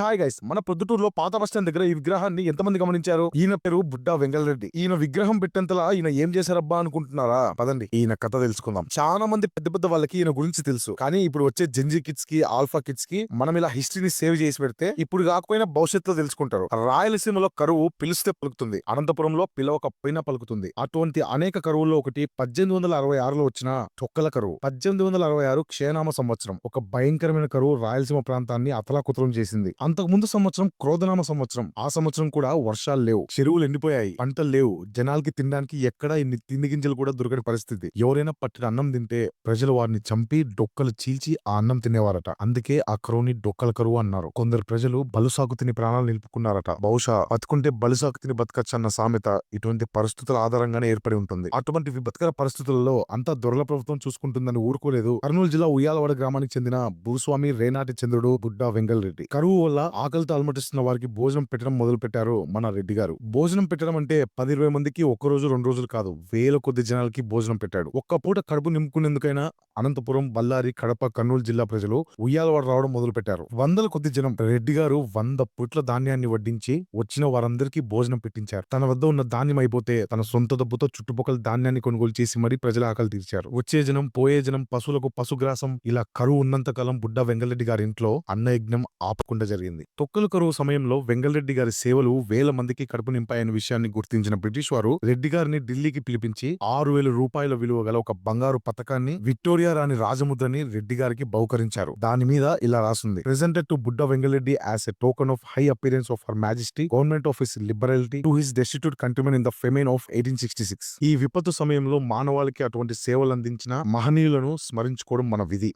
Hi guys, మన ప్రొద్దుటూరులో పాత బస్టాండ్ దగ్గర ఈ విగ్రహాన్ని ఎంతమంది గమనించారు? ఈయన పేరు బుడ్డా వెంగళరెడ్డి. ఈయన విగ్రహం పెట్టేంతలా ఈయన ఏం చేశారబ్బా అనుకుంటున్నారా? పదండి ఈయన కథ తెలుసుకుందాం. చాలా మంది పెద్ద పెద్ద వాళ్ళకి ఈయన గురించి తెలుసు, కానీ ఇప్పుడు వచ్చే జెన్జీ కిడ్స్ కి, ఆల్ఫా కిడ్స్ కి మనం ఇలా హిస్టరీని సేవ్ చేసి పెడితే ఇప్పుడు కాకపోయినా భవిష్యత్తులో తెలుసుకుంటారు. రాయలసీమలో కరువు పిలిస్తే పలుకుతుంది, అనంతపురంలో పిలవకపోయినా పలుకుతుంది. అటువంటి అనేక కరువుల్లో ఒకటి 1866లో వచ్చిన తొక్కల కరువు. 1866 క్షయనామ సంవత్సరం. ఒక భయంకరమైన కరువు రాయలసీమ ప్రాంతాన్ని అతలాకుతలం చేసింది. అంతకు ముందు సంవత్సరం క్రోధనామ సంవత్సరం. ఆ సంవత్సరం కూడా వర్షాలు లేవు, చెరువులు ఎండిపోయాయి, పంటలు లేవు, జనాలకి తినడానికి ఎక్కడా ఇన్ని తిండి గింజలు కూడా దొరకని పరిస్థితి. ఎవరైనా పట్టిన అన్నం తింటే ప్రజలు వారిని చంపి డొక్కలు చీల్చి ఆ అన్నం తినేవారట. అందుకే ఆ కరువుని డొక్కల కరువు అన్నారు. కొందరు ప్రజలు బలుసాకు తిని ప్రాణాలు నిలుపుకున్నారట. బహుశా బతుకుంటే బలుసాకు తిని బతకచ్చు అన్న సామెత ఇటువంటి పరిస్థితుల ఆధారంగానే ఏర్పడి ఉంటుంది. అటువంటి విపత్కర పరిస్థితులలో అంతా దొరల ప్రభుత్వం చూసుకుంటుందని ఊరుకోలేదు. కర్నూలు జిల్లా ఉయ్యాలవాడ గ్రామానికి చెందిన భూస్వామి రేనాటి చంద్రుడు బుడ్డా వెంగళరెడ్డి. కరువు వల్ల ఆకలితో అలమటిస్తున్న వారికి భోజనం పెట్టడం మొదలు పెట్టారు మన రెడ్డి గారు. భోజనం పెట్టడం అంటే 10-20 మందికి ఒక్క రోజు 2 రోజులు కాదు, వేల కొద్ది జనాలకి భోజనం పెట్టాడు. ఒక్క పూట కడుపు నింపుకునేందుకైనా అనంతపురం, బళ్ళారి, కడప, కర్నూలు జిల్లా ప్రజలు ఉయ్యాలవాడ రావడం మొదలు పెట్టారు. వందల కొద్ది జనం. రెడ్డి గారు 100 పుట్ల ధాన్యాన్ని వడ్డించి వచ్చిన వారందరికీ భోజనం పెట్టించారు. తన వద్ద ఉన్న ధాన్యం అయిపోతే తన సొంత డబ్బుతో చుట్టుపక్కల ధాన్యాన్ని కొనుగోలు చేసి మరీ ప్రజల ఆకలి తీర్చారు. వచ్చే జనం, పోయే జనం, పశువులకు పశుగ్రాసం, ఇలా కరువు ఉన్నంత కాలం బుడ్డా వెంగళరెడ్డి గారి ఇంట్లో అన్నయజ్ఞం ఆపకుండా జరిగింది. తొక్కల కరువు సమయంలో వెంగళరెడ్డి గారి సేవలు వేల మందికి కడుపు నింపాయన్న విషయాన్ని గుర్తించిన బ్రిటిష్ వారు రెడ్డి గారిని ఢిల్లీకి పిలిపించి 6,000 రూపాయల విలువ గల ఒక బంగారు పతకాన్ని, విక్టోరియా రాణి రాజముద్రని రెడ్డి గారికి బహుకరించారు. దాని మీద ఇలా రాసింది: presented to Budda Vengal Reddy as a token of high appearance of her majesty, government of his liberality to his destitute countrymen in the famine of 1866. ఈ విపత్తు సమయంలో మానవాళికి అటువంటి సేవలు అందించిన మహనీయులను స్మరించుకోవడం మన విధి.